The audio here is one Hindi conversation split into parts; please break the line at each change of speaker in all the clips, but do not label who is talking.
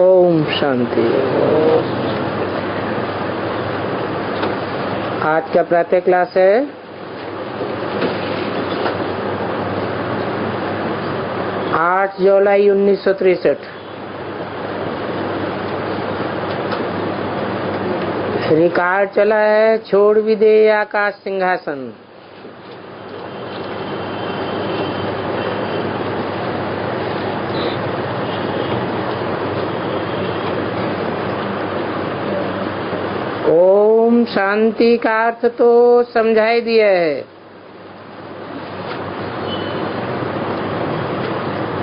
ओम शांति। आज का प्रातः क्लास है 8 जुलाई 1963। रिकॉर्ड चला है छोड़ भी दे आकाश सिंहासन। ओम शांति का अर्थ तो समझाई दिया है।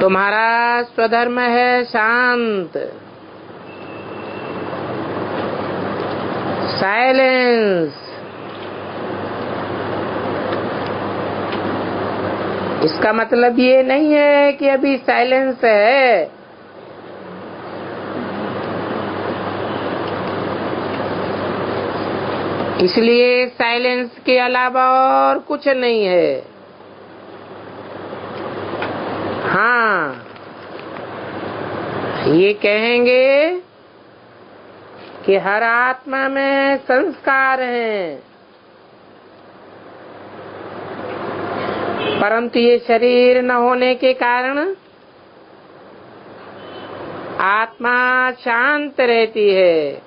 तुम्हारा स्वधर्म है शांत, साइलेंस। इसका मतलब ये नहीं है कि अभी साइलेंस है। इसलिए साइलेंस के अलावा और कुछ नहीं है। हाँ, ये कहेंगे कि हर आत्मा में संस्कार हैं, परंतु ये शरीर न होने के कारण आत्मा शांत रहती है।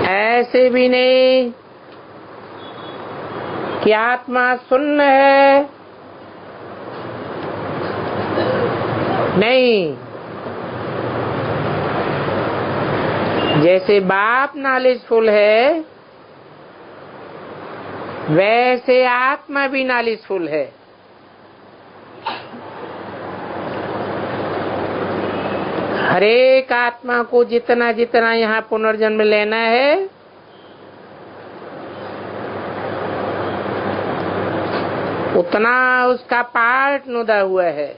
ऐसे भी नहीं कि आत्मा शून्य है, नहीं। जैसे बाप नॉलेजफुल है वैसे आत्मा भी नॉलेजफुल है। हरेक आत्मा को जितना जितना यहाँ पुनर्जन्म लेना है, उतना उसका पार्ट नुदा हुआ है।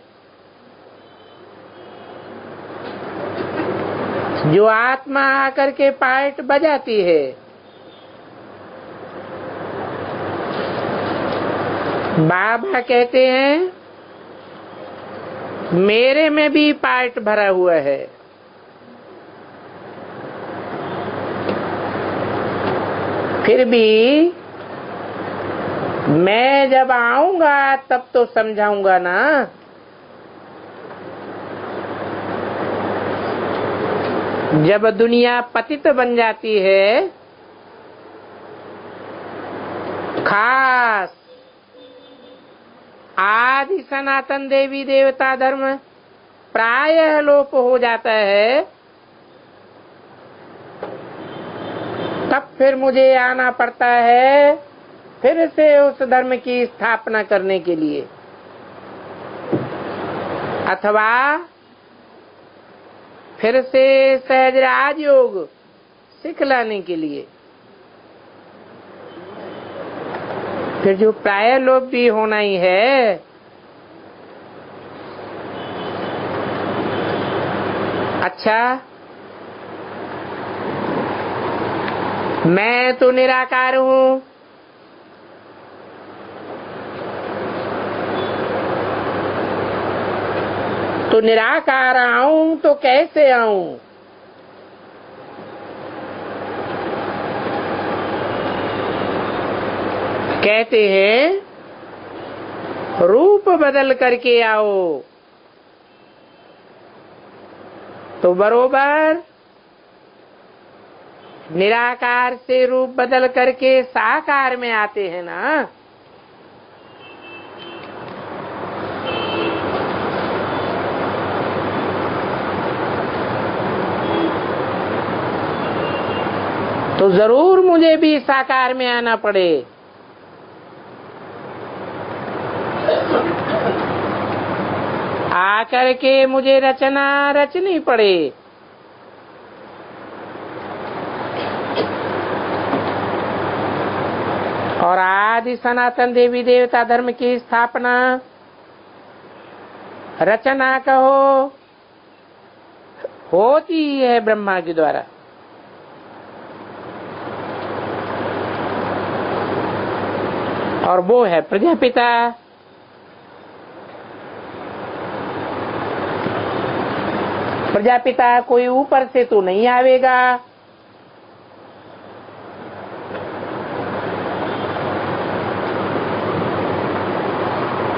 जो आत्मा आकर के पार्ट बजाती है, बाबा कहते हैं मेरे में भी पार्ट भरा हुआ है। फिर भी मैं जब आऊंगा तब तो समझाऊंगा ना। जब दुनिया पतित बन जाती है, खास आदि सनातन देवी देवता धर्म प्रायः लोप हो जाता है, तब फिर मुझे आना पड़ता है फिर से उस धर्म की स्थापना करने के लिए, अथवा फिर से सहज राजयोग सिखलाने के लिए। फिर जो प्राय लोप भी होना ही है, अच्छा मैं तो निराकार हूँ, तो निराकार आऊं तो कैसे आऊं? कहते हैं रूप बदल करके आओ। तो बरोबर निराकार से रूप बदल करके साकार में आते हैं ना। तो जरूर मुझे भी साकार में आना पड़े। आकर के मुझे रचना रचनी पड़े। और आदि सनातन देवी देवता धर्म की स्थापना, रचना कहो, होती है ब्रह्मा के द्वारा। और वो है प्रजापिता। प्रजापिता कोई ऊपर से तो नहीं आवेगा,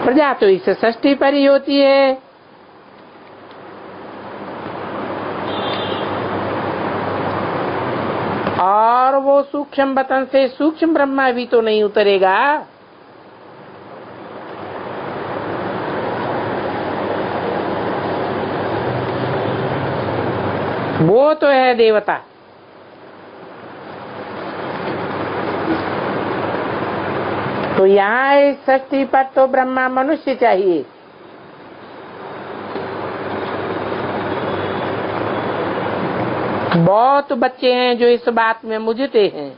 प्रजा तो इस सृष्टि पर ही होती है। और वो सूक्ष्म वतन से सूक्ष्म ब्रह्मा भी तो नहीं उतरेगा। वो तो है देवता। तो यहाँ इस सृष्टि पर तो ब्रह्मा मनुष्य चाहिए। बहुत बच्चे हैं जो इस बात में मुझते हैं,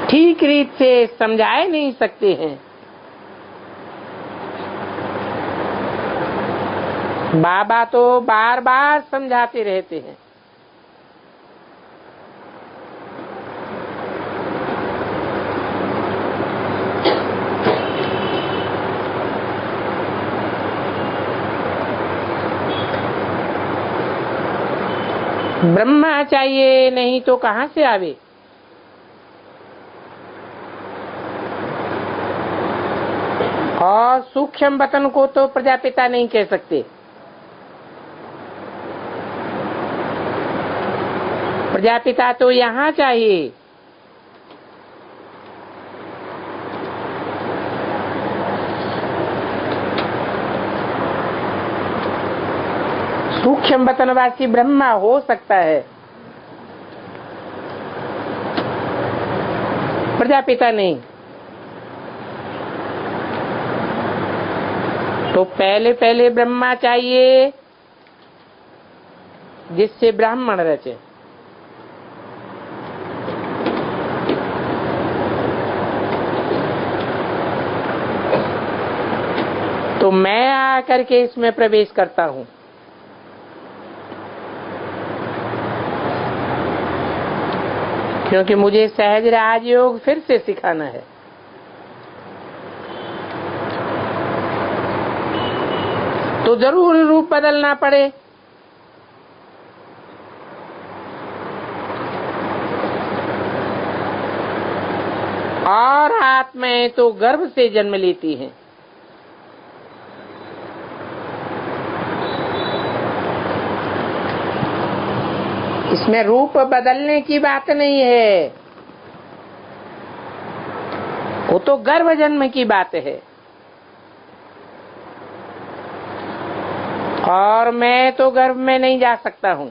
ठीक रीत से समझाए नहीं सकते हैं। बाबा तो बार बार समझाते रहते हैं। ब्रह्मा चाहिए, नहीं तो कहाँ से आवे। और सूक्ष्म वतन को तो प्रजापिता नहीं कह सकते। प्रजापिता तो यहाँ चाहिए। सूक्ष्म वतनवासी ब्रह्मा हो सकता है, प्रजापिता नहीं। तो पहले पहले ब्रह्मा चाहिए जिससे ब्राह्मण रचे। तो मैं आकर के इसमें प्रवेश करता हूं। क्योंकि मुझे सहज राजयोग फिर से सिखाना है। तो जरूर रूप बदलना पड़े। और आत्माएं तो गर्भ से जन्म लेती हैं। इसमें रूप बदलने की बात नहीं है, वो तो गर्भ जन्म की बात है। और मैं तो गर्भ में नहीं जा सकता हूं।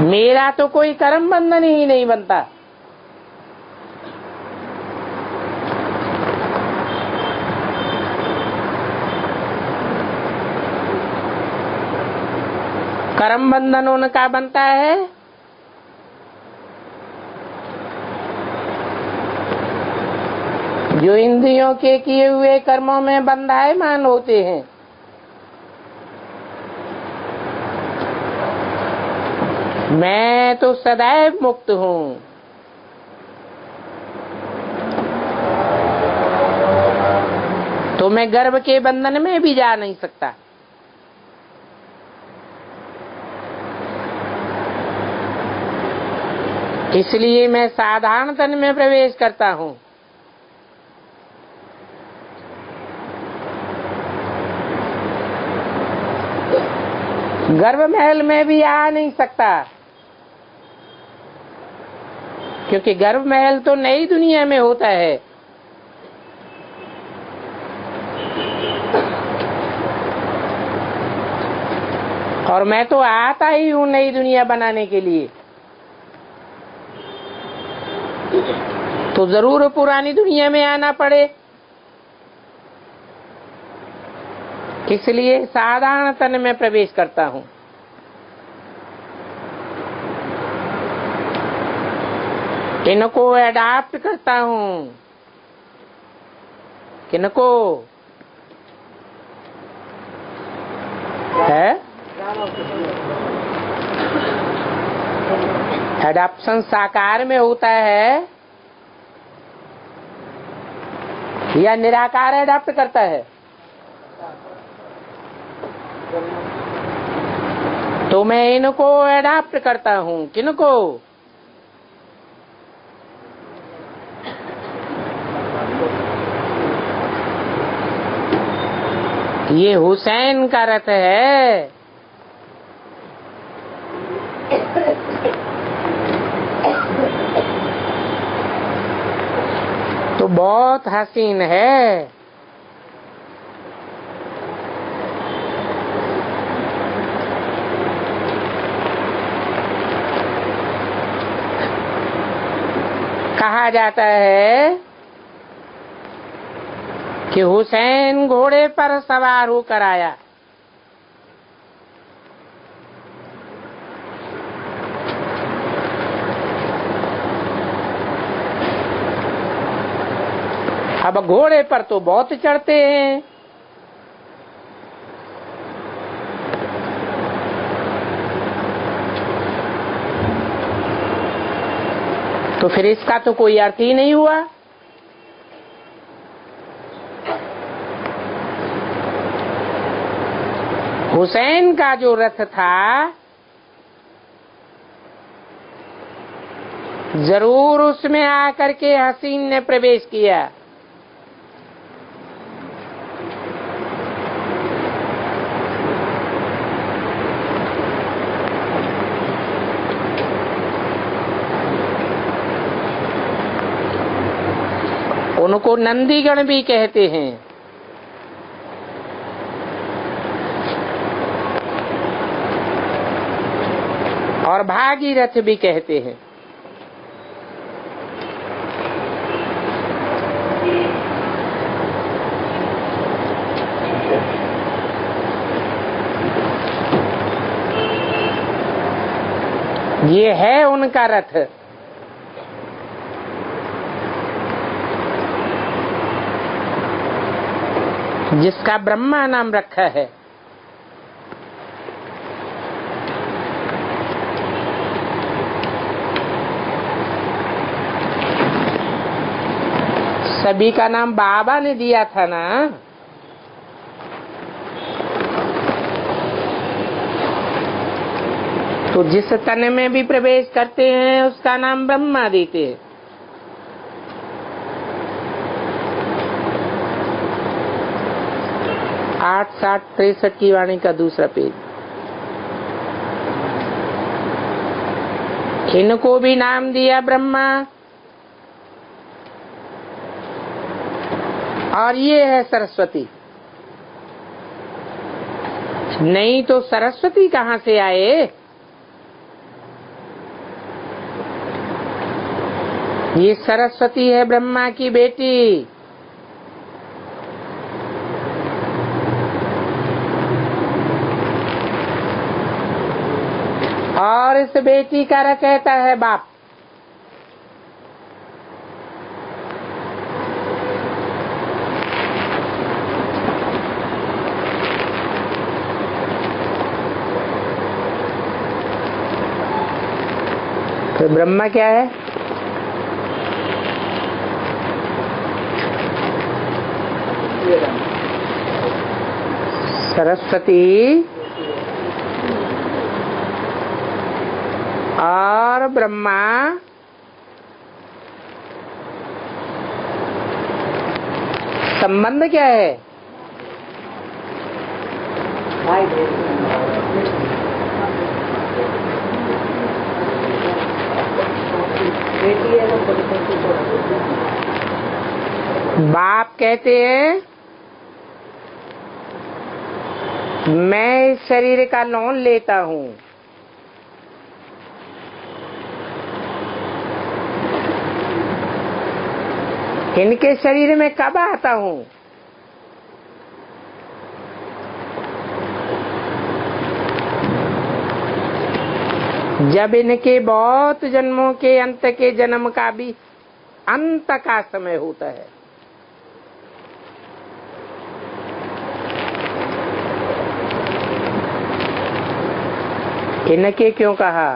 मेरा तो कोई कर्म बंधन ही नहीं बनता। कर्म बंधन उनका बनता है जो इंद्रियों के किए हुए कर्मों में बंधायमान होते हैं। मैं तो सदैव मुक्त हूं। तो मैं गर्भ के बंधन में भी जा नहीं सकता। इसलिए मैं साधारण तन में प्रवेश करता हूं। गर्भ महल में भी आ नहीं सकता, क्योंकि गर्भ महल तो नई दुनिया में होता है। और मैं तो आता ही हूं नई दुनिया बनाने के लिए। तो जरूर पुरानी दुनिया में आना पड़े। इसलिए साधारण तन में प्रवेश करता हूं। इनको अडॉप्ट करता हूं। किनको है एडॉप्शन साकार में होता है या निराकार एडॉप्ट करता है? तो मैं इनको एडॉप्ट करता हूं। किनको? ये हुसैन का रथ है। तो बहुत हसीन है। कहा जाता है कि हुसैन घोड़े पर सवार होकर आया। अब घोड़े पर तो बहुत चढ़ते हैं, तो फिर इसका तो कोई अर्थ ही नहीं हुआ। हुसैन का जो रथ था जरूर उसमें आकर के हसीन ने प्रवेश किया। उनको नंदीगण भी कहते हैं। और भागीरथ भी कहते हैं। ये है उनका रथ। जिसका ब्रह्मा नाम रखा है। सभी का नाम बाबा ने दिया था ना। तो जिस तन में भी प्रवेश करते हैं उसका नाम ब्रह्मा देते हैं। आठ 63 की वाणी का दूसरा पेज। इनको भी नाम दिया ब्रह्मा। और ये है सरस्वती। नहीं तो सरस्वती कहाँ से आए? ये सरस्वती है ब्रह्मा की बेटी। और इस बेटी का कहता है बाप। तो ब्रह्मा क्या है? सरस्वती और ब्रह्मा संबंध क्या है? बाप कहते हैं मैं इस शरीर का लोन लेता हूँ। इनके शरीर में कब आता हूँ? जब इनके बहुत जन्मों के अंत के जन्म का भी अंत का समय होता है। इनके क्यों कहा?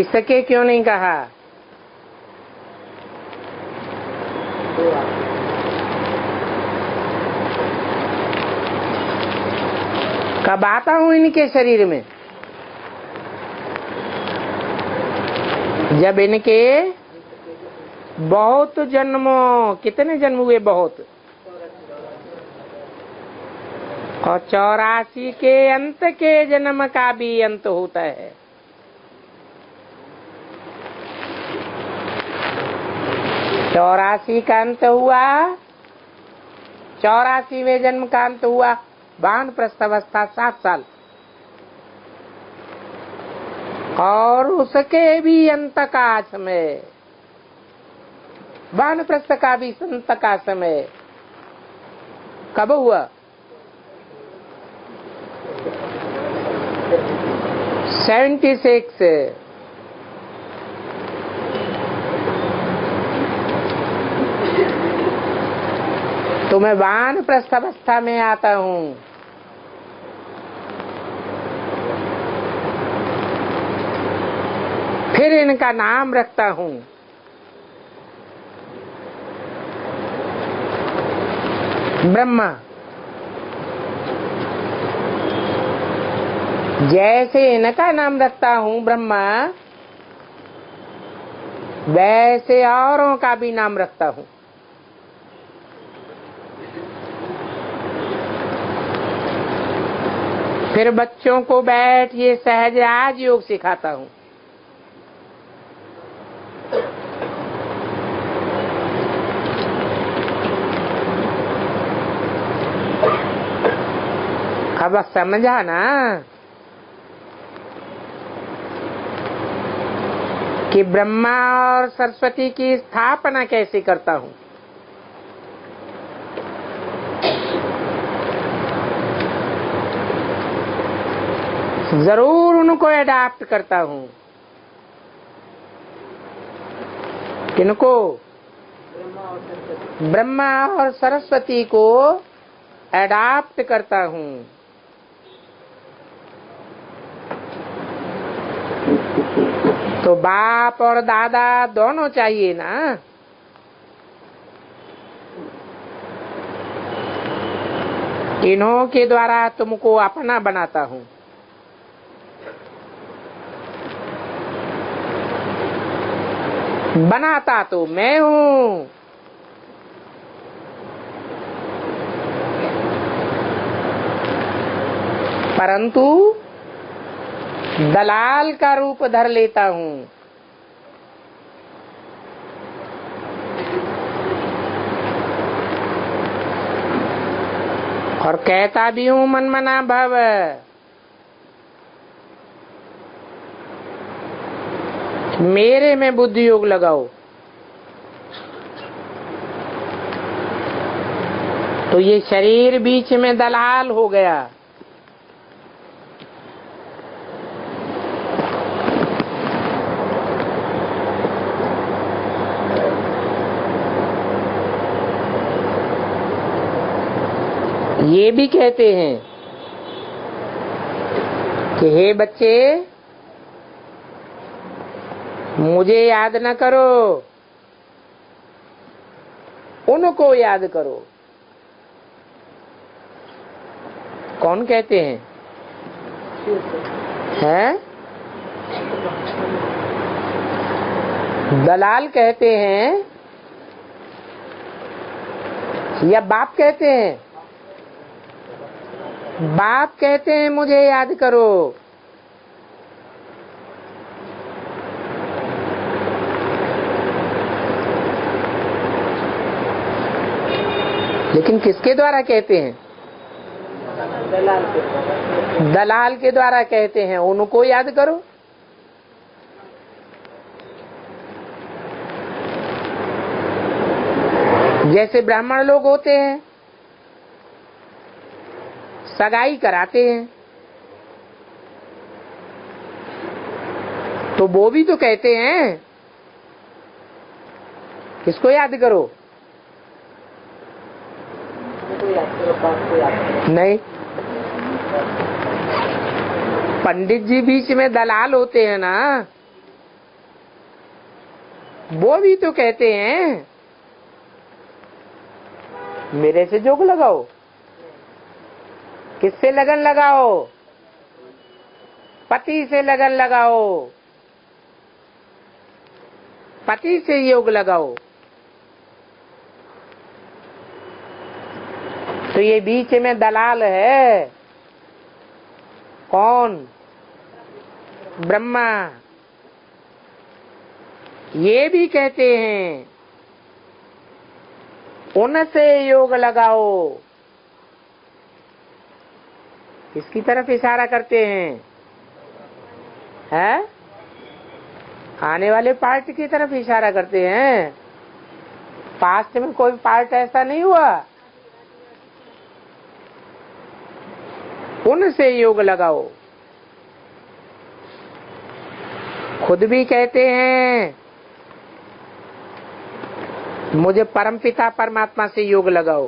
इसके क्यों नहीं कहा? कब आता हूं इनके शरीर में? जब इनके बहुत जन्मों, कितने जन्म हुए? बहुत। और 84 के अंत के जन्म का भी अंत होता है। चौरासी का अंत हुआ, 84वें जन्म का अंत हुआ, वानप्रस्थ अवस्था 7 साल। और उसके भी अंत का समय, वानप्रस्थ का भी अंत का समय कब हुआ? 76। तो मैं वानप्रस्थ अवस्था में आता हूं। फिर इनका नाम रखता हूं। ब्रह्मा। जैसे इनका नाम रखता हूं ब्रह्मा, वैसे औरों का भी नाम रखता हूं। फिर बच्चों को बैठ ये सहज राज योग सिखाता हूं। अब समझा ना कि ब्रह्मा और सरस्वती की स्थापना कैसे करता हूं। जरूर उनको अडॉप्ट करता हूं। किनको? ब्रह्मा और सरस्वती को अडॉप्ट करता हूं। तो बाप और दादा दोनों चाहिए ना। इन्हों के द्वारा तुमको अपना बनाता हूं। बनाता तो मैं हूं, परंतु दलाल का रूप धर लेता हूं। और कहता भी हूं मन मना भव। मेरे में बुद्धि योग लगाओ। तो ये शरीर बीच में दलाल हो गया। ये भी कहते हैं कि हे बच्चे, मुझे याद न करो, उनको याद करो। कौन कहते हैं? हैं? दलाल कहते हैं या बाप कहते हैं? बाप कहते हैं मुझे याद करो। लेकिन किसके द्वारा कहते हैं? दलाल के द्वारा कहते हैं उनको याद करो। जैसे ब्राह्मण लोग होते हैं, सगाई कराते हैं, तो वो भी तो कहते हैं किसको याद करो? नहीं, पंडित जी बीच में दलाल होते हैं ना। वो भी तो कहते हैं मेरे से जोग लगाओ। किससे लगन लगाओ? पति से लगन लगाओ, पति से योग लगाओ। तो ये बीच में दलाल है कौन? ब्रह्मा। ये भी कहते हैं उनसे योग लगाओ। किसकी तरफ इशारा करते हैं? आने वाले पार्ट की तरफ इशारा करते हैं। पास्ट में कोई पार्ट ऐसा नहीं हुआ। उनसे योग लगाओ। खुद भी कहते हैं मुझे परमपिता परमात्मा से योग लगाओ,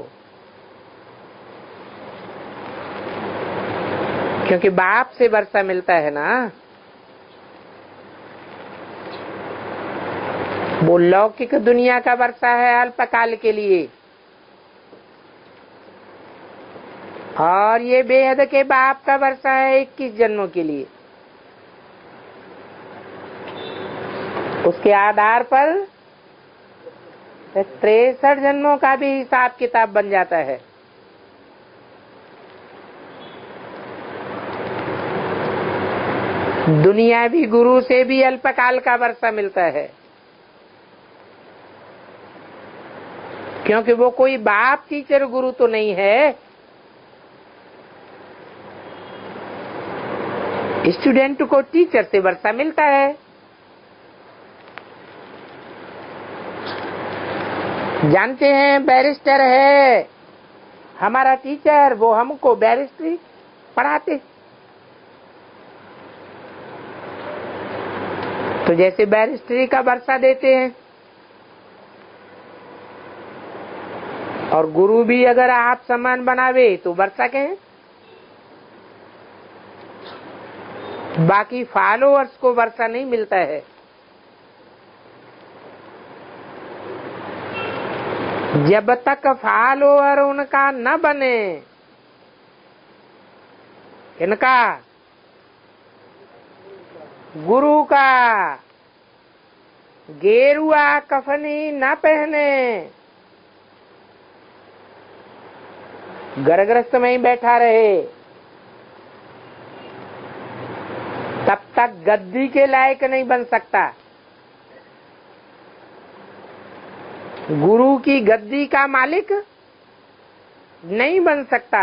क्योंकि बाप से वर्षा मिलता है ना। वो लौकिक दुनिया का वर्षा है अल्पकाल के लिए, और ये बेहद के बाप का वर्षा है 21 जन्मों के लिए। उसके आधार पर 63 जन्मों का भी हिसाब किताब बन जाता है। दुनियावी गुरु से भी अल्पकाल का वर्षा मिलता है, क्योंकि वो कोई बाप टीचर गुरु तो नहीं है। स्टूडेंट को टीचर से वर्षा मिलता है। जानते हैं बैरिस्टर है हमारा टीचर, वो हमको बैरिस्ट्री पढ़ाते। तो जैसे बैरिस्ट्री का वर्षा देते हैं, और गुरु भी अगर आप समान बनावे तो वर्षा कहें। बाकी फॉलोअर्स को वर्षा नहीं मिलता है। जब तक फॉलोअर उनका न बने, इनका गुरु का गेरुआ कफनी न पहने, घरगृहस्थ में ही बैठा रहे, तब तक गद्दी के लायक नहीं बन सकता। गुरु की गद्दी का मालिक नहीं बन सकता।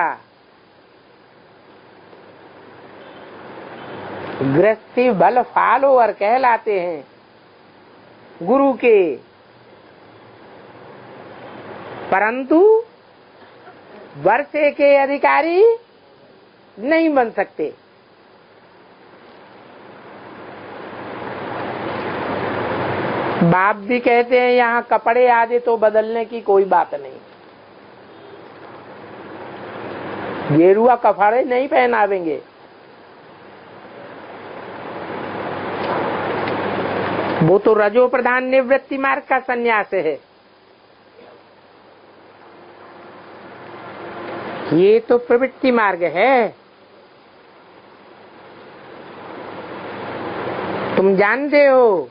गृहस्थी भल फॉलोअर कहलाते हैं गुरु के, परंतु वर्षे के अधिकारी नहीं बन सकते। बाप भी कहते हैं यहाँ कपड़े आदि तो बदलने की कोई बात नहीं, गेरुआ कपड़े नहीं पहनावेंगे। वो तो रजो प्रधान निवृत्ति मार्ग का संन्यास है। ये तो प्रवृत्ति मार्ग है। तुम जानते हो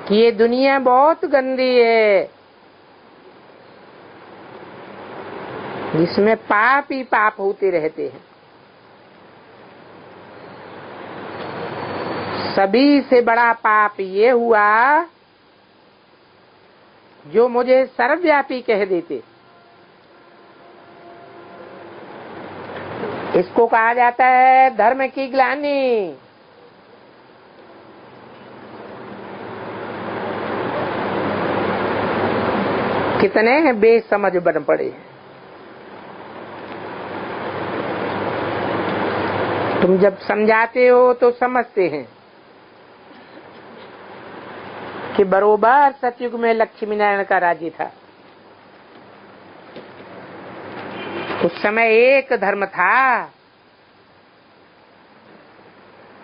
कि ये दुनिया बहुत गंदी है, जिसमें पाप ही पाप होते रहते हैं। सभी से बड़ा पाप ये हुआ जो मुझे सर्वव्यापी कह देते। इसको कहा जाता है धर्म की ग्लानि। कितने बेसमझ बन पड़े। तुम जब समझाते हो तो समझते हैं कि बरोबर सतयुग में लक्ष्मी नारायण का राज्य था। उस समय एक धर्म था,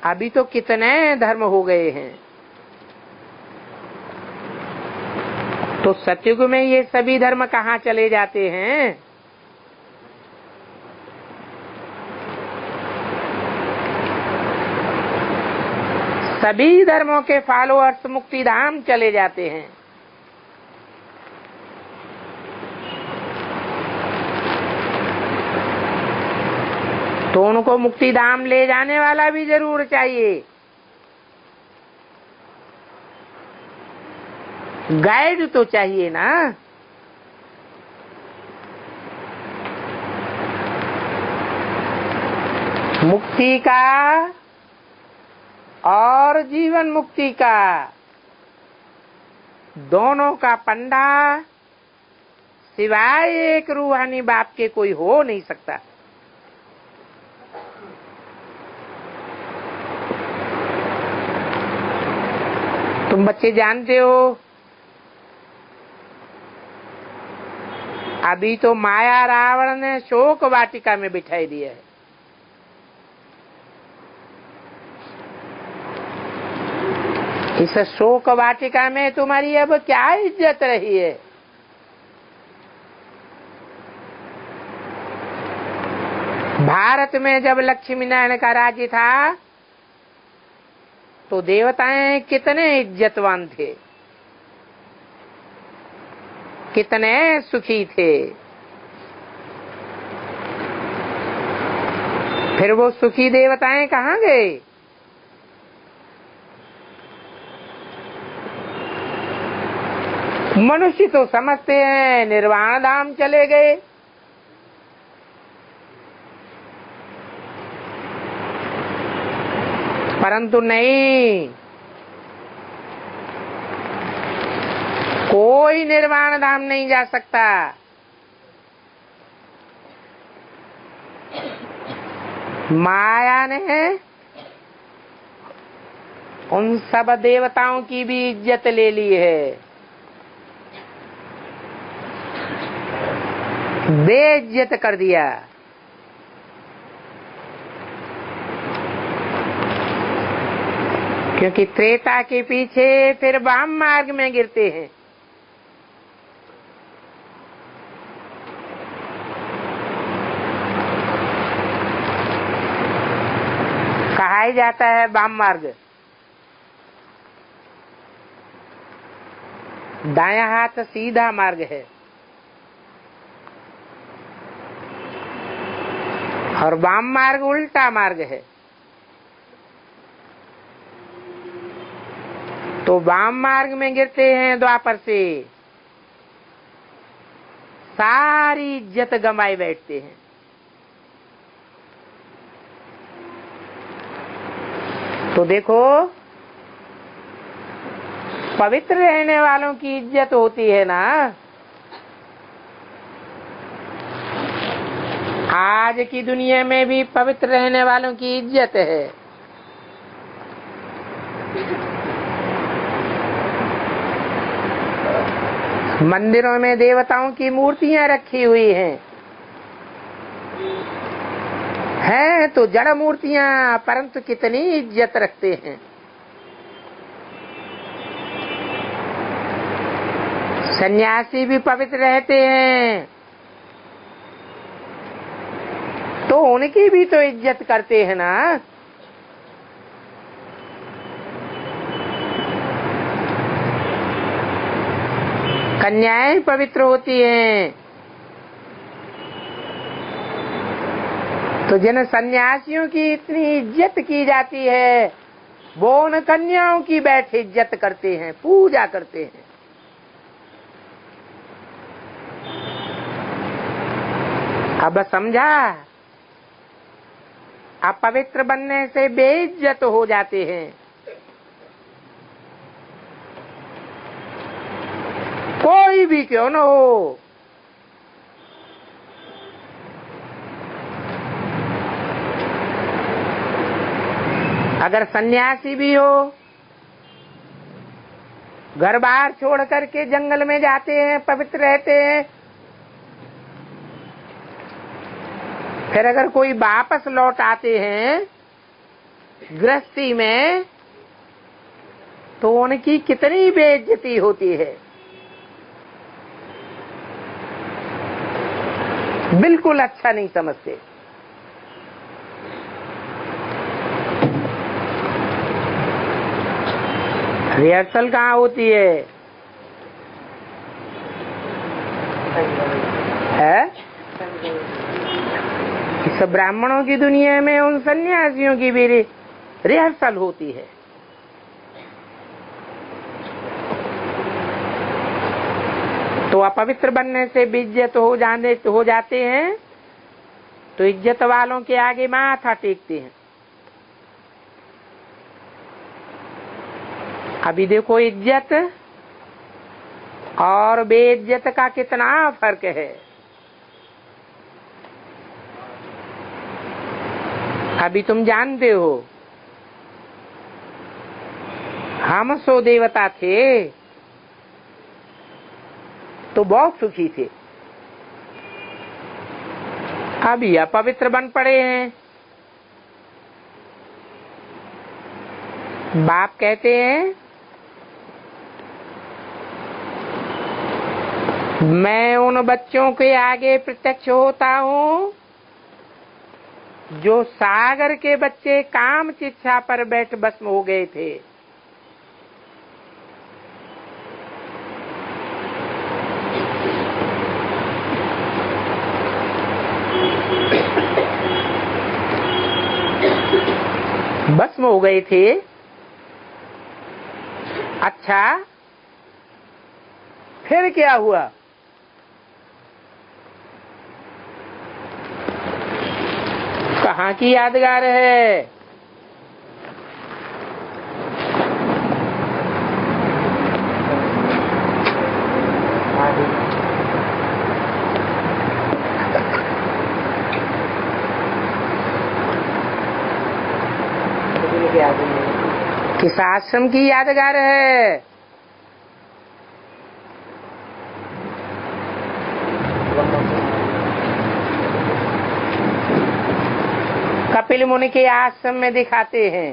अभी तो कितने धर्म हो गए हैं। तो सतयुग में ये सभी धर्म कहाँ चले जाते हैं? सभी धर्मों के फॉलोअर्स मुक्तिधाम चले जाते हैं। तो उनको मुक्तिधाम ले जाने वाला भी जरूर चाहिए, गाइड तो चाहिए ना। मुक्ति का और जीवन मुक्ति का दोनों का पंडा सिवाय एक रूहानी बाप के कोई हो नहीं सकता। तुम बच्चे जानते हो, अभी तो माया रावण ने शोक वाटिका में बिठाई दिया है। इस शोक वाटिका में तुम्हारी अब क्या इज्जत रही है? भारत में जब लक्ष्मी नारायण का राज्य था तो देवताएं कितने इज्जतवान थे, कितने सुखी थे। फिर वो सुखी देवताएं कहाँ गए? मनुष्य तो समझते हैं निर्वाण धाम चले गए, परंतु नहीं, कोई निर्वाण धाम नहीं जा सकता। माया ने उन सब देवताओं की भी इज्जत ले ली है, बेइज्जत कर दिया। क्योंकि त्रेता के पीछे फिर वाम मार्ग में गिरते हैं। कहा ही जाता है वाम मार्ग, दायां हाथ सीधा मार्ग है और वाम मार्ग उल्टा मार्ग है। तो वाम मार्ग में गिरते हैं द्वापर से, सारी इज्जत गंवाए बैठते हैं। तो देखो, पवित्र रहने वालों की इज्जत होती है ना। आज की दुनिया में भी पवित्र रहने वालों की इज्जत है। मंदिरों में देवताओं की मूर्तियां रखी हुई हैं तो जड़ मूर्तियां, परंतु कितनी इज्जत रखते हैं। सन्यासी भी पवित्र रहते हैं तो उनकी भी तो इज्जत करते हैं ना। कन्याएं पवित्र होती हैं तो जिन सन्यासियों की इतनी इज्जत की जाती है वो उन कन्याओं की बैठ इज्जत करते हैं, पूजा करते हैं। अब समझा? अपवित्र बनने से बेइज्जत हो जाते हैं। कोई भी क्यों न हो। अगर सन्यासी भी हो, घर बार छोड़ करके जंगल में जाते हैं, पवित्र रहते हैं, फिर अगर कोई वापस लौट आते हैं गृहस्थी में तो उनकी कितनी बेइज्जती होती है। बिल्कुल अच्छा नहीं समझते। रिहर्सल कहाँ होती है? इस ब्राह्मणों की दुनिया में उन सन्यासियों की भी रिहर्सल होती है। तो अपवित्र बनने से बेइज्जत हो जाते हैं, तो इज्जत वालों के आगे माथा टेकते हैं। अभी देखो इज्जत और बेइज्जत का कितना फर्क है। अभी तुम जानते हो, हम 100 देवता थे तो बहुत सुखी थे। अभी अपवित्र बन पड़े हैं। बाप कहते हैं, मैं उन बच्चों के आगे प्रत्यक्ष होता हूँ जो सागर के बच्चे काम चिच्छा पर बैठ भस्म हो गए थे। भस्म हो गए थे। अच्छा, फिर क्या हुआ? कहाँ की यादगार है? किस आश्रम की यादगार है? कपिल मुनि के आश्रम में दिखाते हैं।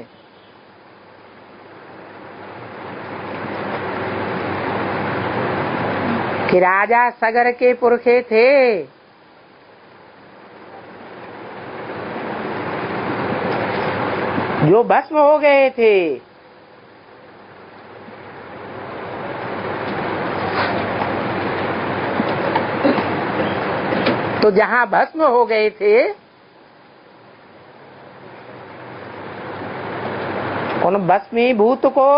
कि राजा सगर के पुरखे थे, जो भस्म हो गए थे। तो जहां भस्म हो गए थे, उन भस्मीभूत को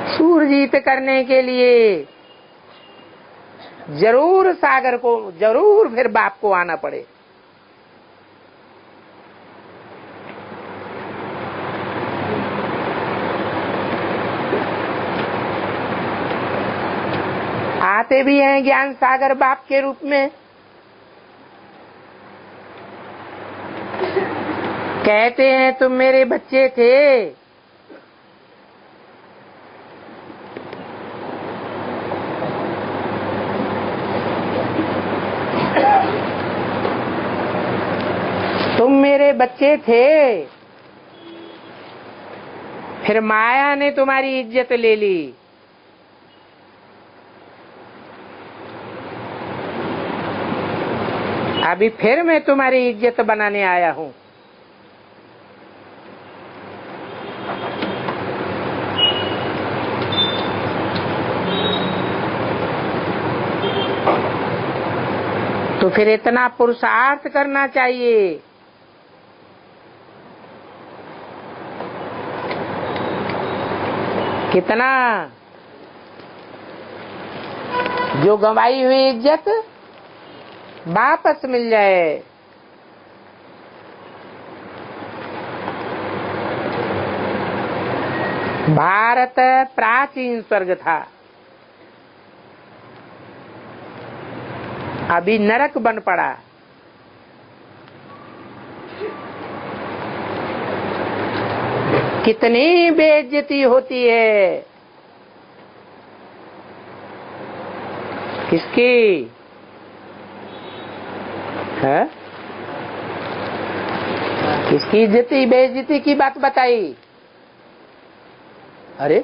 सूरजीत करने के लिए जरूर सागर को, जरूर फिर बाप को आना पड़े। आते भी हैं ज्ञान सागर बाप के रूप में। कहते हैं तुम मेरे बच्चे थे, तुम मेरे बच्चे थे, फिर माया ने तुम्हारी इज्जत ले ली। अभी फिर मैं तुम्हारी इज्जत बनाने आया हूं। तो फिर इतना पुरुषार्थ करना चाहिए। कितना? जो गंवाई हुई इज्जत वापस मिल जाए। भारत प्राचीन स्वर्ग था, अभी नरक बन पड़ा। कितनी बेइज्जती होती है। किसकी है? किसकी इज्जती बेइज्जती की बात बताई? अरे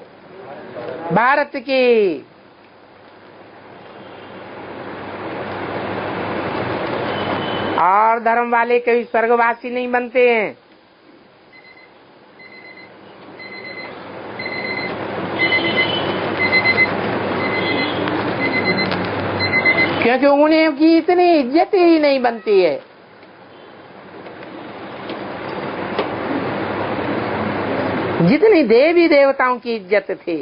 भारत की। और धर्म वाले कभी स्वर्गवासी नहीं बनते हैं। क्योंकि उन्हें की इतनी इज्जत ही नहीं बनती है। जितनी देवी देवताओं की इज्जत थी।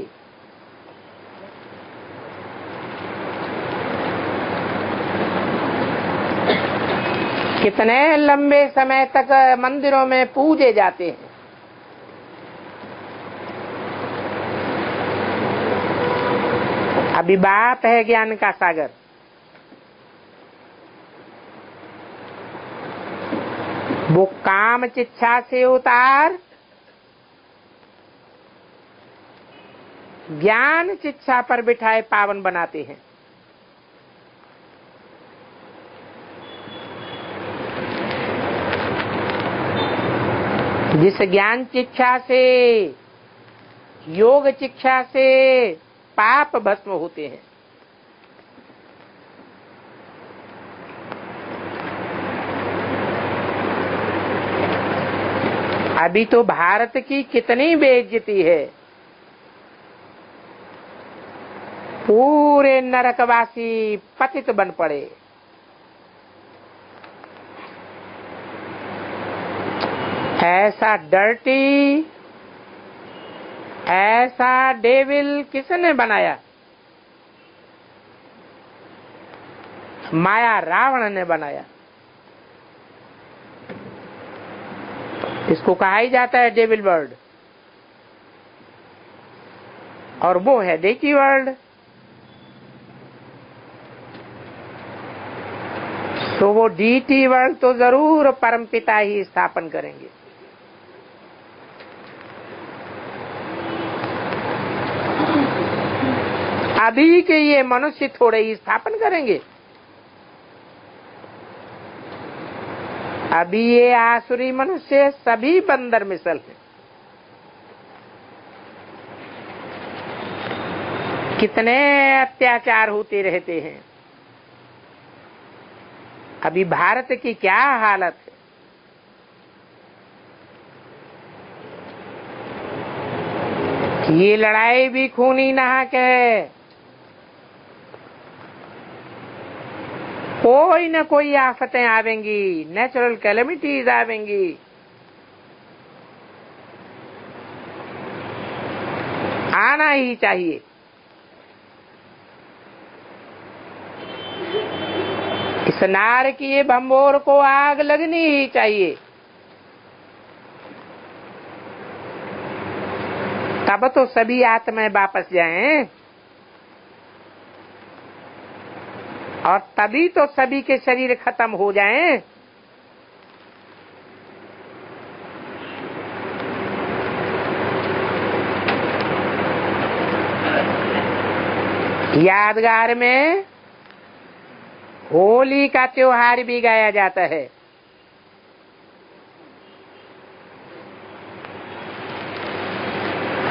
कितने लंबे समय तक मंदिरों में पूजे जाते हैं। अभी बात है ज्ञान का सागर। वो काम चिच्छा से उतार ज्ञान चिच्छा पर बिठाए पावन बनाते हैं। जिस ज्ञान चिच्छा से योग चिच्छा से पाप भस्म होते हैं। अभी तो भारत की कितनी बेइज्जती है। पूरे नरकवासी पतित बन पड़े। ऐसा डर्टी, ऐसा डेविल किसने बनाया? माया रावण ने बनाया। इसको कहा ही जाता है डेविल वर्ल्ड, और वो है डेटी वर्ल्ड। तो वो डीटी वर्ल्ड तो जरूर परमपिता ही स्थापन करेंगे। अभी के ये मनुष्य थोड़े ही स्थापन करेंगे। अभी ये आसुरी मनुष्य सभी बंदर मिसल हैं। कितने अत्याचार होते रहते हैं। अभी भारत की क्या हालत है। ये लड़ाई भी खूनी नाहक है। कोई न कोई आफतें आवेंगी, नेचुरल कैलेमिटीज आवेंगी। आना ही चाहिए। इस नार की ये भंबोर को आग लगनी ही चाहिए। तब तो सभी आत्माएं वापस जाएं, और तभी तो सभी के शरीर खत्म हो जाएं। यादगार में होली का त्योहार भी गाया जाता है।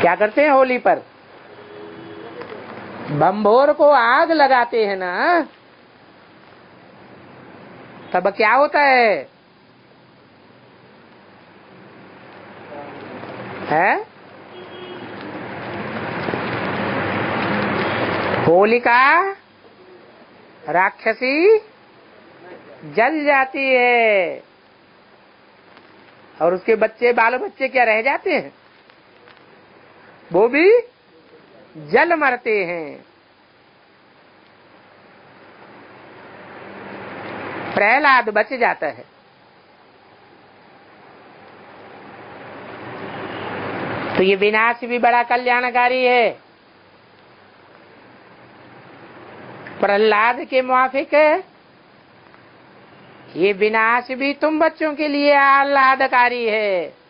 क्या करते हैं होली पर? बम्भोर को आग लगाते हैं ना, तब क्या होता है? होलिका राक्षसी जल जाती है, और उसके बच्चे बाल बच्चे क्या रह जाते हैं? वो भी जल मरते हैं। प्रहलाद बच जाता है। तो ये विनाश भी बड़ा कल्याणकारी है। प्रहलाद के मुआफिक ये विनाश भी तुम बच्चों के लिए आह्लादकारी है।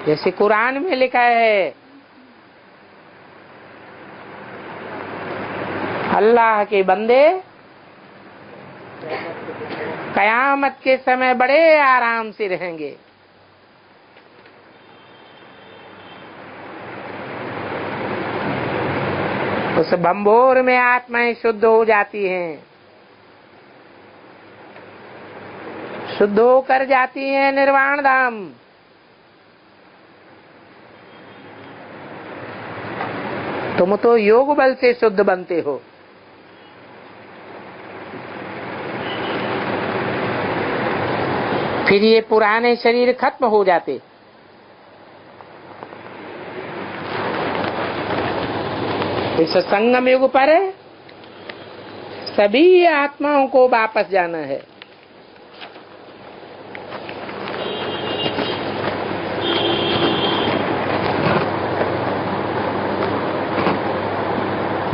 जैसे कुरान में लिखा है, अल्लाह के बंदे कयामत के समय बड़े आराम से रहेंगे। उस बंबोर में आत्माएं शुद्ध हो जाती हैं, शुद्ध होकर जाती हैं निर्वाण धाम। तुम तो योग बल से शुद्ध बनते हो। फिर ये पुराने शरीर खत्म हो जाते। इस संगम युग पर सभी आत्माओं को वापस जाना है।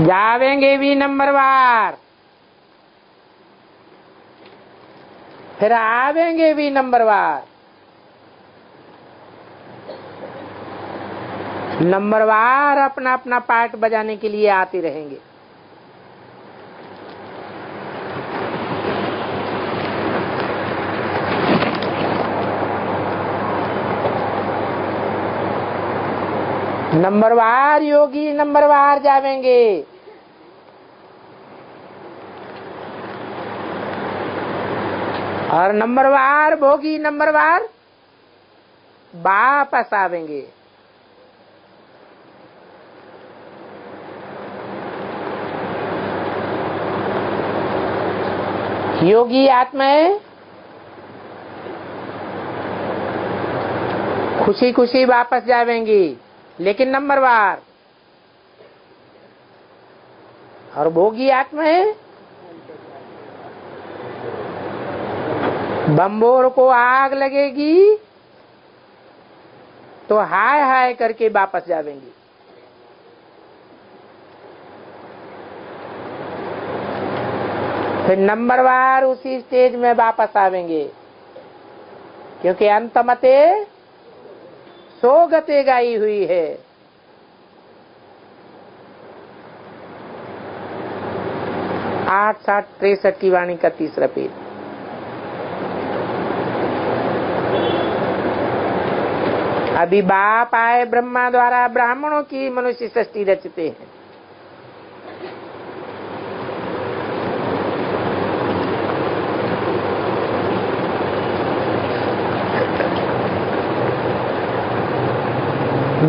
जावेंगे भी नंबरवार, फिर आवेंगे भी नंबरवार। नंबरवार अपना अपना पार्ट बजाने के लिए आते रहेंगे। नंबरवार योगी नंबरवार जावेंगे। और नंबरवार भोगी नंबरवार वापस आवेंगे। योगी आत्माएं खुशी खुशी वापस जावेंगी, लेकिन नंबरवार। और भोगी आत्माएं बंबोर को आग लगेगी तो हाय हाय करके वापस जावेंगी। फिर नंबरवार उसी स्टेज में वापस आवेंगे, क्योंकि अंतमते सोगते गाई हुई है। आठ 63 की वाणी का तीसरा पेज। अभी बाप आए ब्रह्मा द्वारा ब्राह्मणों की मनुष्य सृष्टि रचते हैं।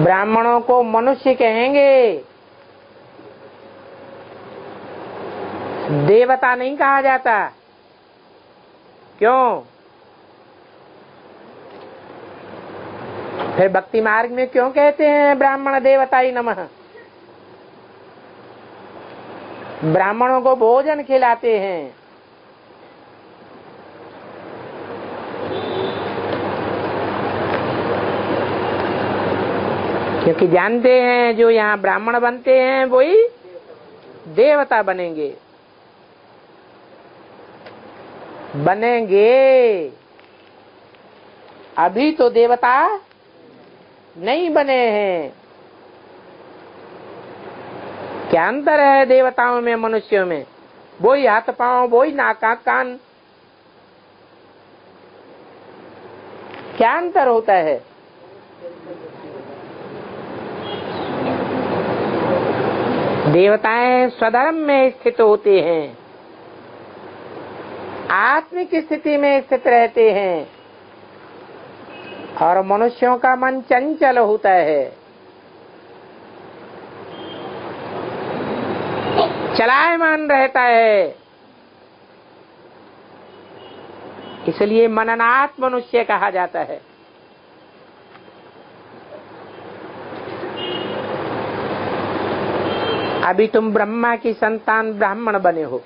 ब्राह्मणों को मनुष्य कहेंगे, देवता नहीं कहा जाता। क्यों? फिर भक्ति मार्ग में क्यों कहते हैं ब्राह्मण देवताई नमः? ब्राह्मणों को भोजन खिलाते हैं। क्योंकि जानते हैं जो यहाँ ब्राह्मण बनते हैं वही देवता बनेंगे। अभी तो देवता नहीं बने हैं। क्या अंतर है देवताओं में मनुष्यों में? वही हाथ पांव, वही नाक आंख कान। क्या अंतर होता है? देवताएं स्वधर्म में स्थित होते हैं, आत्मिक स्थिति में स्थित रहते हैं, और मनुष्यों का मन चंचल होता है, चलायमान रहता है। इसलिए मननाथ मनुष्य कहा जाता है। अभी तुम ब्रह्मा की संतान ब्राह्मण बने हो।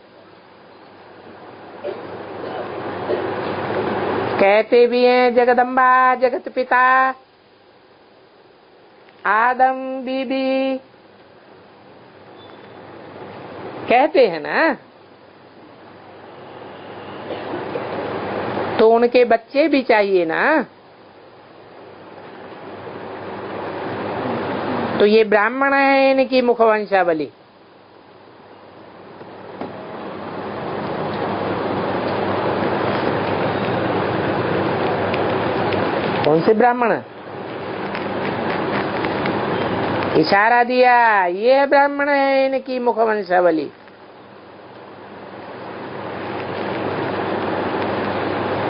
कहते भी हैं जगदम्बा जगत पिता आदम बीबी, कहते हैं ना। तो उनके बच्चे भी चाहिए ना। तो ये ब्राह्मण है, इनकी मुखवंशावली। कौन से ब्राह्मण? इशारा दिया, ये ब्राह्मण है, इनकी मुखवंशावली।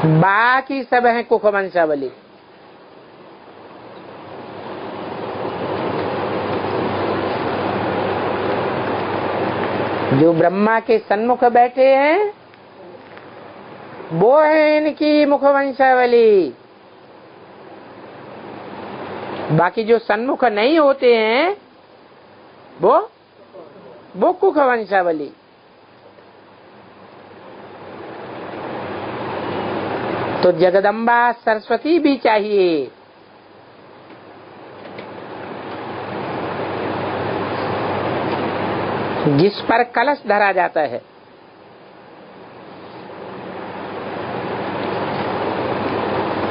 बाकी सब है कुखवंशावली। जो ब्रह्मा के सन्मुख बैठे हैं वो है इनकी मुखवंशावली। बाकी जो सन्मुख नहीं होते हैं वो कुखवंशावली। तो जगदम्बा सरस्वती भी चाहिए। जिस पर कलश धरा जाता है,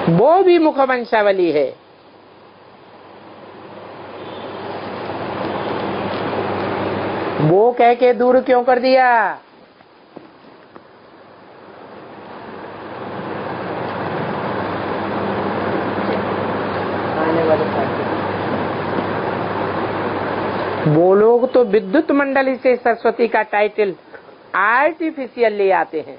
वो भी मुखवंशावली है। वो कह के दूर क्यों कर दिया? वो लोग तो विद्युत मंडली से सरस्वती का टाइटल आर्टिफिशियल ले आते हैं।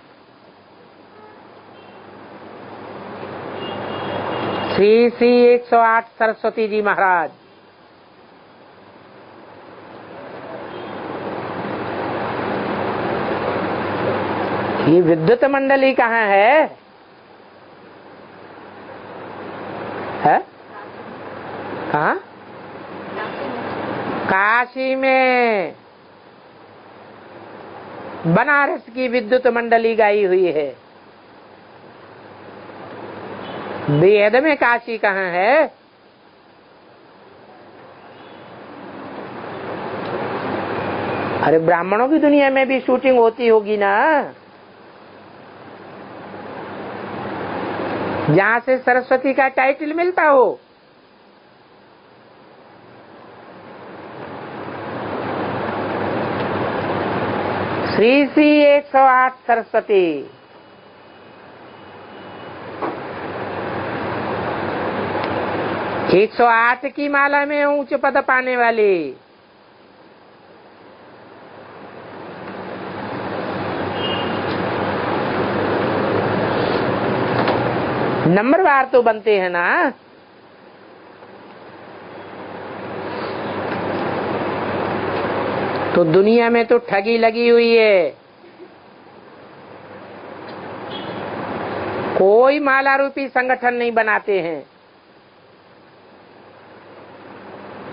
श्री श्री 108 सरस्वती जी महाराज, ये विद्युत मंडली कहाँ है? कहाँ? काशी में बनारस की विद्युत मंडली गाई हुई है। वेद में काशी कहाँ है? अरे ब्राह्मणों की दुनिया में भी शूटिंग होती होगी ना, जहाँ से सरस्वती का टाइटल मिलता हो। श्री श्री 108 सरस्वती। 108 की माला में ऊंच पद पाने वाली। नंबरवार तो बनते हैं ना। तो दुनिया में तो ठगी लगी हुई है। कोई माला रूपी संगठन नहीं बनाते हैं,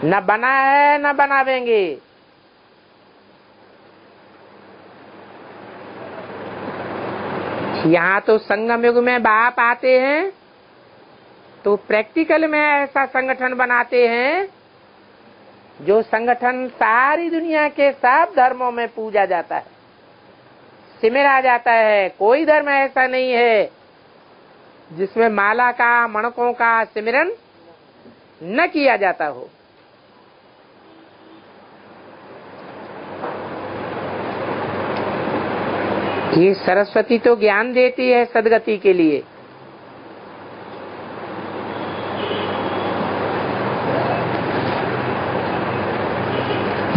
न बना है न बनावेंगे। यहाँ तो संगम युग में बाप आते हैं तो प्रैक्टिकल में ऐसा संगठन बनाते हैं जो संगठन सारी दुनिया के सब धर्मों में पूजा जाता है, सिमरा जाता है। कोई धर्म ऐसा नहीं है जिसमें माला का, मणकों का सिमरन न किया जाता हो। ये सरस्वती तो ज्ञान देती है सदगति के लिए।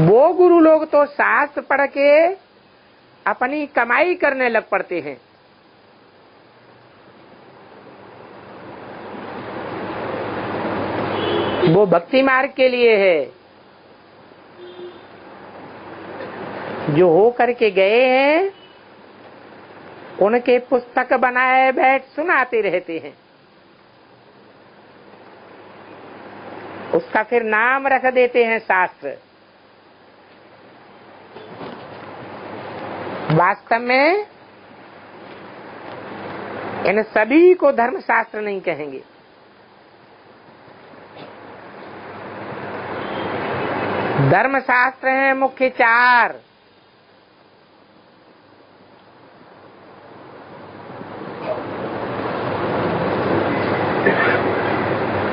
वो गुरु लोग तो शास्त्र पढ़ के अपनी कमाई करने लग पड़ते हैं। वो भक्ति मार्ग के लिए है। जो हो करके गए हैं उनके पुस्तक बनाए बैठ सुनाते रहते हैं। उसका फिर नाम रख देते हैं शास्त्र। वास्तव में इन सभी को धर्मशास्त्र नहीं कहेंगे। धर्मशास्त्र हैं मुख्य 4।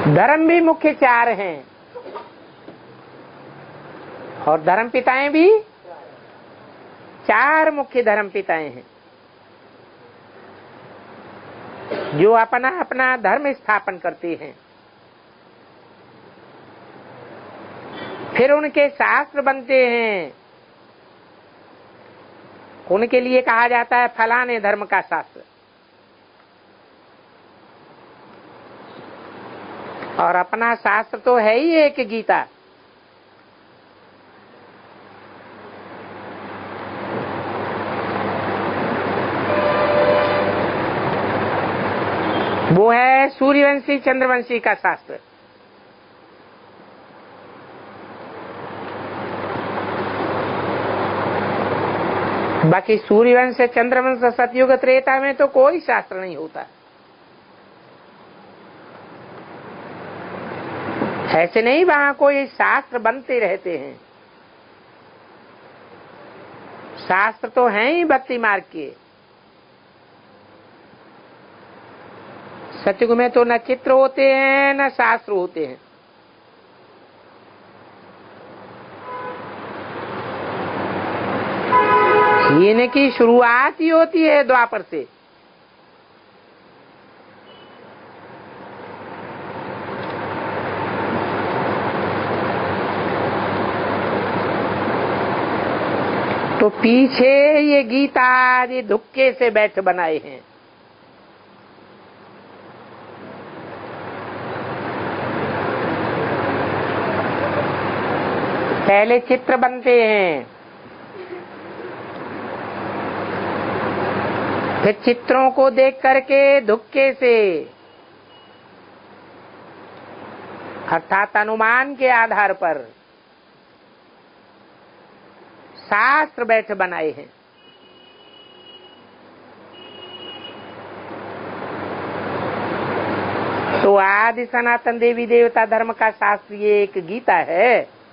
धर्म भी मुख्य 4 हैं और धर्म पिताएं भी 4 मुख्य धर्म पिताएं हैं जो अपना अपना धर्म स्थापन करते हैं। फिर उनके शास्त्र बनते हैं, उनके लिए कहा जाता है फलाने धर्म का शास्त्र। और अपना शास्त्र तो है ही एक गीता। वो है सूर्यवंशी चंद्रवंशी का शास्त्र। बाकी सूर्यवंश चंद्रवंश सतयुग त्रेता में तो कोई शास्त्र नहीं होता। ऐसे नहीं, वहां कोई शास्त्र बनते रहते हैं। शास्त्र तो हैं ही भक्ति मार्ग के। सतयुग में तो न चित्र होते हैं न शास्त्र होते हैं। इनकी शुरुआत ही होती है द्वापर से। तो पीछे ये गीता ये धुक्के से बैठ बनाए हैं। पहले चित्र बनते हैं, फिर चित्रों को देख करके धुक्के से अर्थात अनुमान के आधार पर शास्त्र बैठ बनाए हैं। तो आदि सनातन देवी देवता धर्म का शास्त्र ये एक गीता है।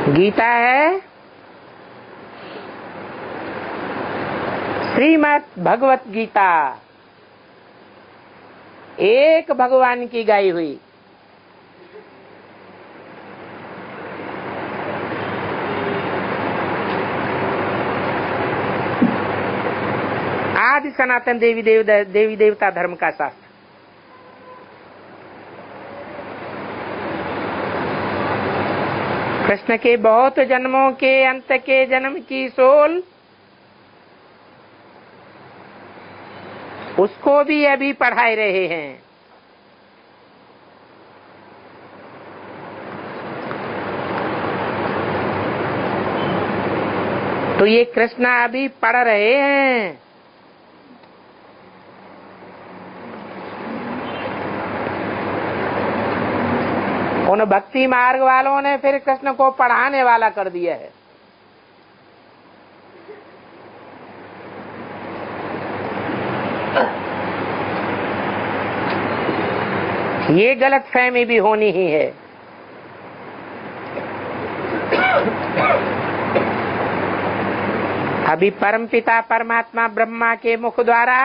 गीता है श्रीमद् भगवत गीता, एक भगवान की गाई हुई। आदि सनातन देवी देवता धर्म का शास्त्र। कृष्ण के बहुत जन्मों के अंत के जन्म की सोल उसको भी अभी पढ़ाए रहे हैं। तो ये कृष्ण अभी पढ़ रहे हैं। उन भक्ति मार्ग वालों ने फिर कृष्ण को पढ़ाने वाला कर दिया है। ये गलत फहमी भी होनी ही है। अभी परमपिता परमात्मा ब्रह्मा के मुख द्वारा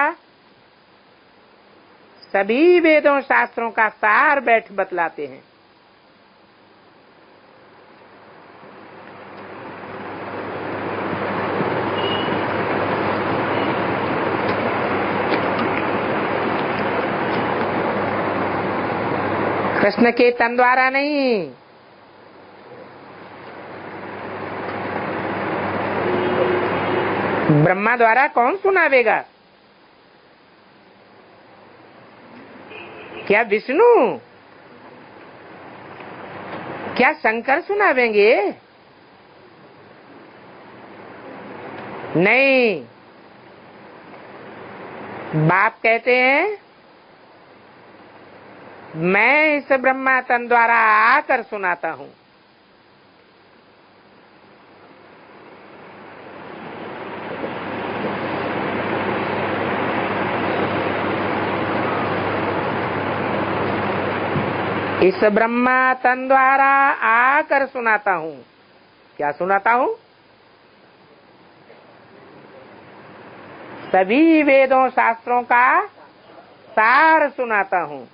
सभी वेदों शास्त्रों का सार बैठ बतलाते हैं। कृष्ण के तन द्वारा नहीं, ब्रह्मा द्वारा कौन सुनावेगा? क्या विष्णु, क्या शंकर सुनावेंगे? नहीं, बाप कहते हैं मैं इस ब्रह्मा तन द्वारा आकर सुनाता हूं। इस ब्रह्मा तन द्वारा आकर सुनाता हूं। क्या सुनाता हूं? सभी वेदों शास्त्रों का सार सुनाता हूं।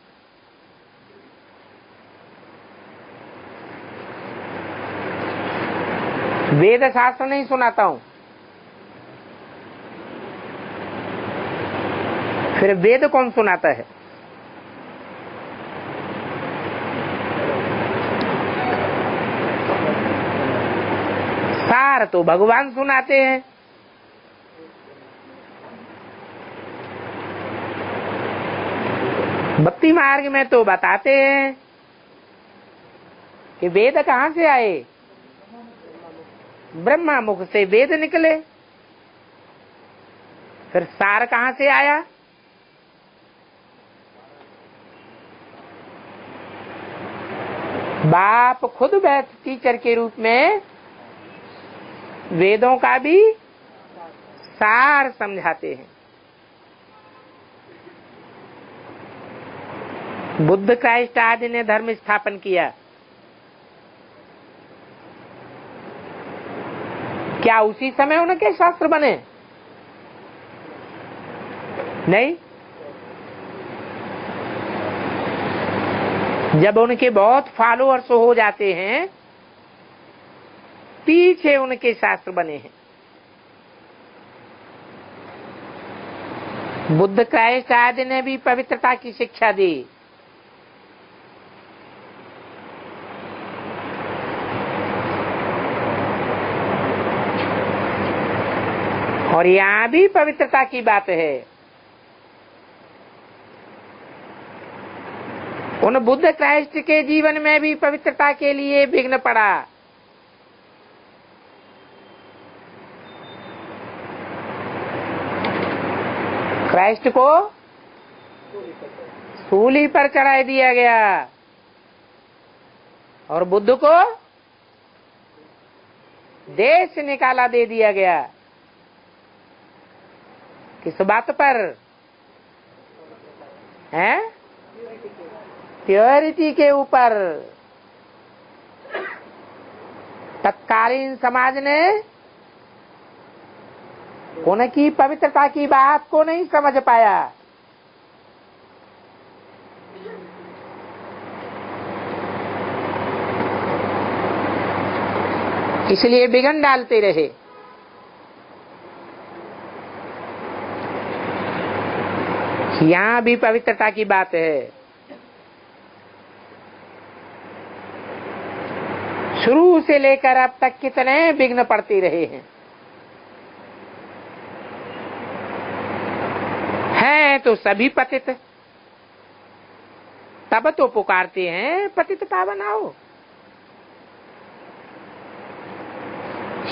वेद शास्त्र नहीं सुनाता हूं। फिर वेद कौन सुनाता है? सार तो भगवान सुनाते हैं। भक्ति मार्ग में तो बताते हैं कि वेद कहाँ से आए? ब्रह्मा मुख से वेद निकले। फिर सार कहाँ से आया? बाप खुद बैठ टीचर के रूप में वेदों का भी सार समझाते हैं। बुद्ध क्राइस्ट आदि ने धर्म स्थापन किया, क्या उसी समय उनके शास्त्र बने? नहीं। जब उनके बहुत फॉलोअर्स हो जाते हैं, पीछे उनके शास्त्र बने हैं। बुद्ध क्राइस्ट आदि ने भी पवित्रता की शिक्षा दी। और यहाँ भी पवित्रता की बात है। उन बुद्ध क्राइस्ट के जीवन में भी पवित्रता के लिए विघ्न पड़ा। क्राइस्ट को सूली पर चढ़ा दिया गया और बुद्ध को देश से निकाला दे दिया गया। किस बात पर है? प्योरिटी के ऊपर। तत्कालीन समाज ने उनकी पवित्रता की बात को नहीं समझ पाया। इसलिए विघ्न डालते रहे। यहाँ भी पवित्रता की बात है। शुरू से लेकर अब तक कितने विघ्न पड़ते रहे हैं। हैं तो सभी पतित, तब तो पुकारते हैं पतित पावन आओ।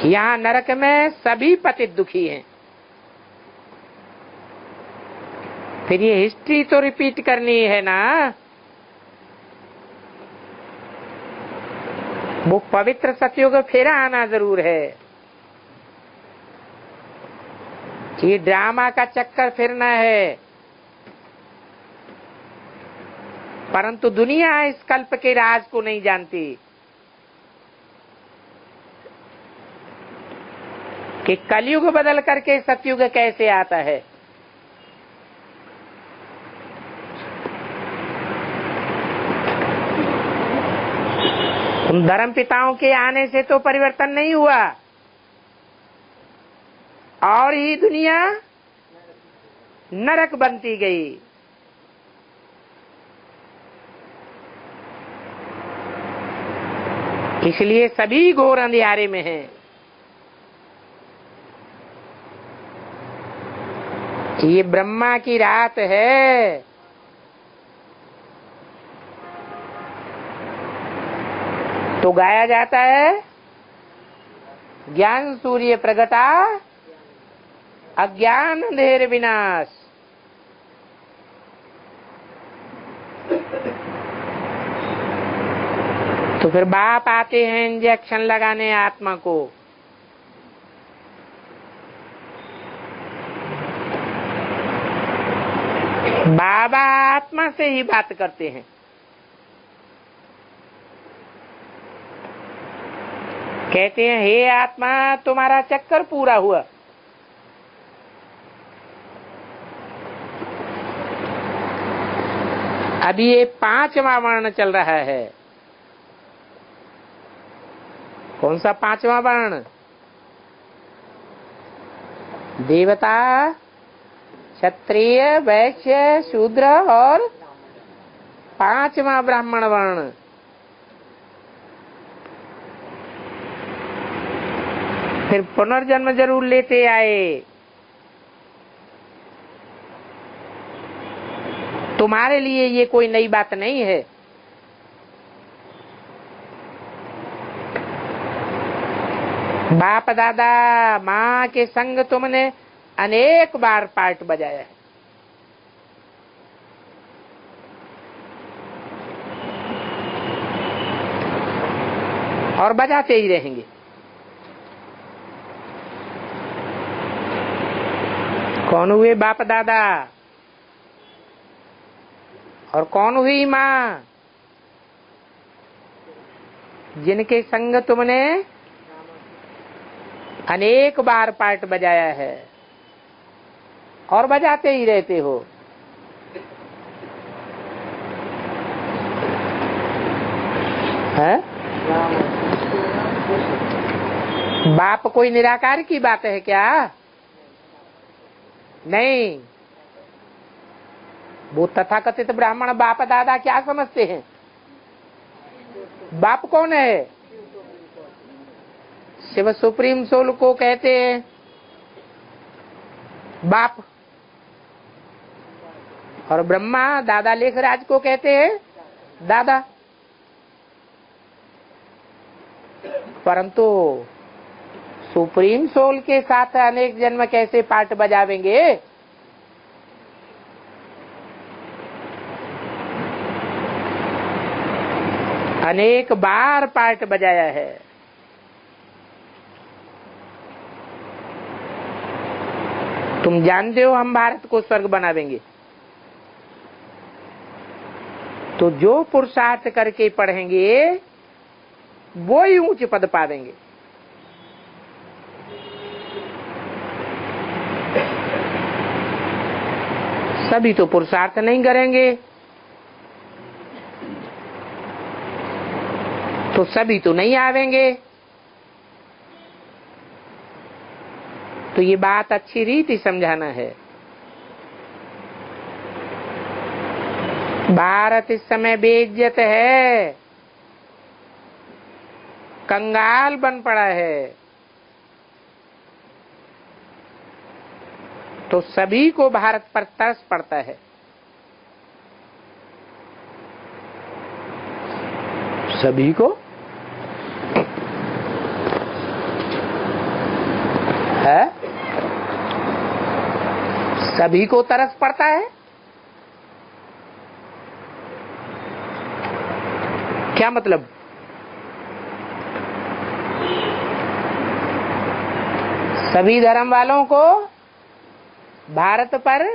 यहाँ नरक में सभी पतित दुखी हैं। फिर ये हिस्ट्री तो रिपीट करनी है ना। वो पवित्र सतयुग फिर आना जरूर है। ये ड्रामा का चक्कर फिरना है। परंतु दुनिया इस कल्प के राज को नहीं जानती कि कलयुग बदल करके सतयुग कैसे आता है। उन धर्म पिताओं के आने से तो परिवर्तन नहीं हुआ और ही दुनिया नरक बनती गई। इसलिए सभी घोर अंधियारे में हैं। ये ब्रह्मा की रात है। तो गाया जाता है, ज्ञान सूर्य प्रगटा अज्ञान अंधेर विनाश। तो फिर बाप आते हैं इंजेक्शन लगाने आत्मा को। बाबा आत्मा से ही बात करते हैं। कहते हैं, हे आत्मा तुम्हारा चक्कर पूरा हुआ। अभी ये 5वां वर्ण चल रहा है। कौन सा 5वां वर्ण? देवता, क्षत्रिय, वैश्य, शूद्र और 5वां ब्राह्मण वर्ण। फिर पुनर्जन्म जरूर लेते आए। तुम्हारे लिए ये कोई नई बात नहीं है। बाप दादा माँ के संग तुमने अनेक बार पार्ट बजाया है और बजाते ही रहेंगे। कौन हुए बाप दादा और कौन हुई माँ? जिनके संग तुमने अनेक बार पार्ट बजाया है और बजाते ही रहते हो। है? बाप कोई निराकार की बात है क्या? नहीं। वो तथाकथित ब्राह्मण बाप दादा क्या समझते हैं? बाप कौन है? शिव सुप्रीम सोल को कहते हैं बाप, और ब्रह्मा दादा लेखराज को कहते हैं दादा। परंतु सुप्रीम सोल के साथ अनेक जन्म कैसे पार्ट बजावेंगे? अनेक बार पार्ट बजाया है। तुम जानते हो हम भारत को स्वर्ग बनावेंगे, तो जो पुरुषार्थ करके पढ़ेंगे वो ही ऊंचे पद पावेंगे। सभी तो पुरुषार्थ नहीं करेंगे, तो सभी तो नहीं आवेंगे। तो ये बात अच्छी रीति समझाना है। भारत इस समय बेइज्जत है, कंगाल बन पड़ा है, तो सभी को भारत पर तरस पड़ता है। सभी को है, सभी को तरस पड़ता है। क्या मतलब? सभी धर्म वालों को भारत पर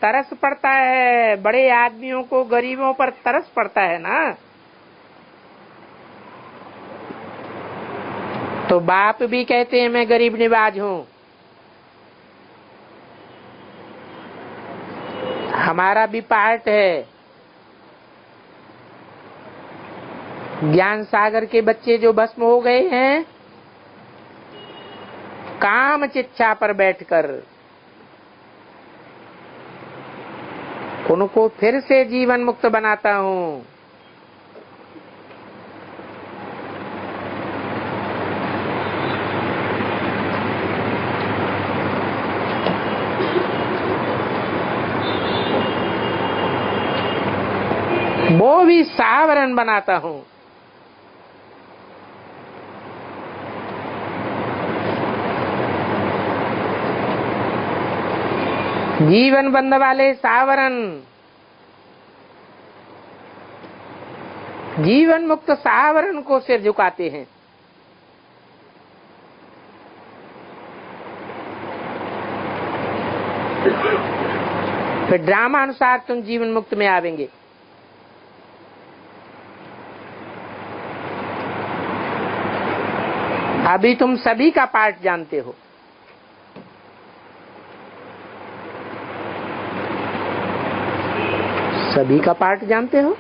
तरस पड़ता है, बड़े आदमियों को गरीबों पर तरस पड़ता है ना। तो बाप भी कहते हैं मैं गरीब निवाज हूं, हमारा भी पार्ट है। ज्ञान सागर के बच्चे जो भस्म हो गए हैं काम चिच्छा पर बैठकर, उनको फिर से जीवन मुक्त बनाता हूं। वो भी सावरण बनाता हूं। जीवन बंध वाले सावरण, जीवन मुक्त सावरण को सिर झुकाते हैं। फिर ड्रामा अनुसार तुम जीवन मुक्त में आवेंगे। अभी तुम सभी का पार्ट जानते हो। सभी का पार्ट जानते हो।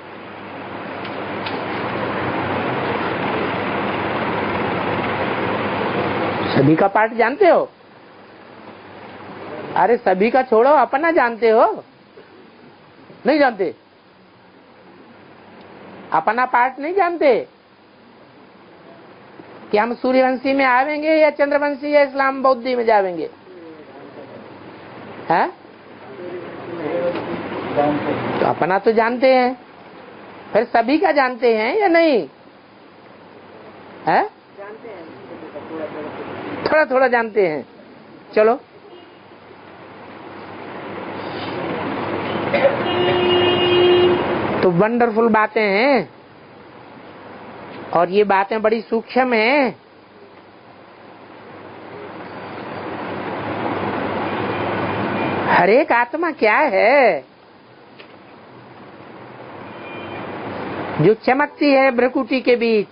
सभी का पार्ट जानते हो। अरे सभी का छोड़ो, अपना जानते हो? नहीं जानते? अपना पार्ट नहीं जानते कि हम सूर्यवंशी में आवेंगे या चंद्रवंशी या इस्लाम बौद्धि में जावेंगे? है? तो अपना तो जानते हैं, फिर सभी का जानते हैं या नहीं? है? थोड़ा थोड़ा जानते हैं। चलो, तो वंडरफुल बातें हैं, और ये बातें बड़ी सूक्ष्म हैं। हर एक आत्मा क्या है जो चमकती है भ्रकुटी के बीच?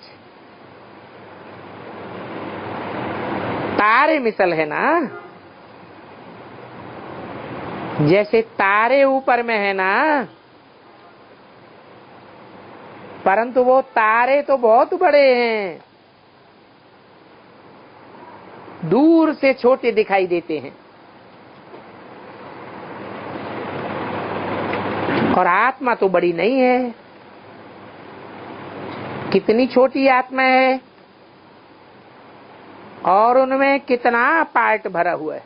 तारे मिसल है ना, जैसे तारे ऊपर में है ना, परंतु वो तारे तो बहुत बड़े हैं, दूर से छोटे दिखाई देते हैं। और आत्मा तो बड़ी नहीं है, कितनी छोटी आत्मा है, और उनमें कितना पार्ट भरा हुआ है।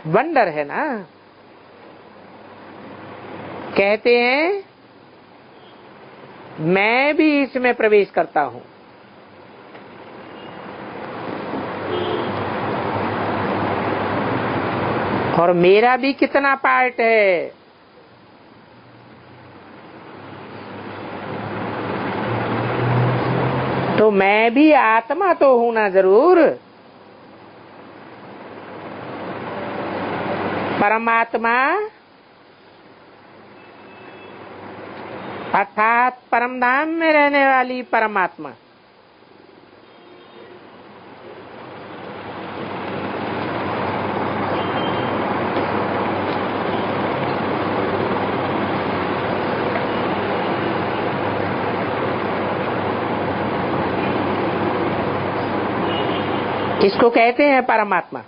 वंडर है ना। कहते हैं मैं भी इसमें प्रवेश करता हूं। और मेरा भी कितना पार्ट है। तो मैं भी आत्मा तो हूं ना जरूर। परमात्मा अर्थात परमधाम में रहने वाली परमात्मा। इसको कहते हैं परमात्मा,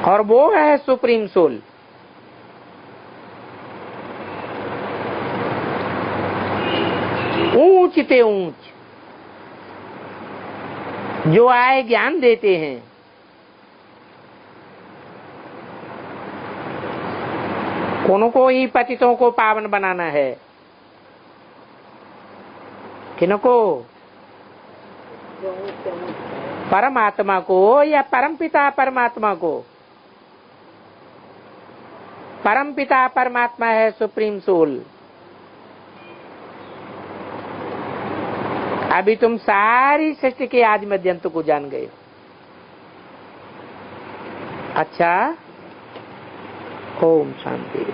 और वो है सुप्रीम सोल। ऊंच ते ऊंच जो आए ज्ञान देते हैं। उनको ही पतितों को पावन बनाना है। किनको? परमात्मा को या परमपिता परमात्मा को? परमपिता परमात्मा है सुप्रीम सोल। अभी तुम सारी सृष्टि के आदि मध्य अंत को जान गए। अच्छा, ओम शांति।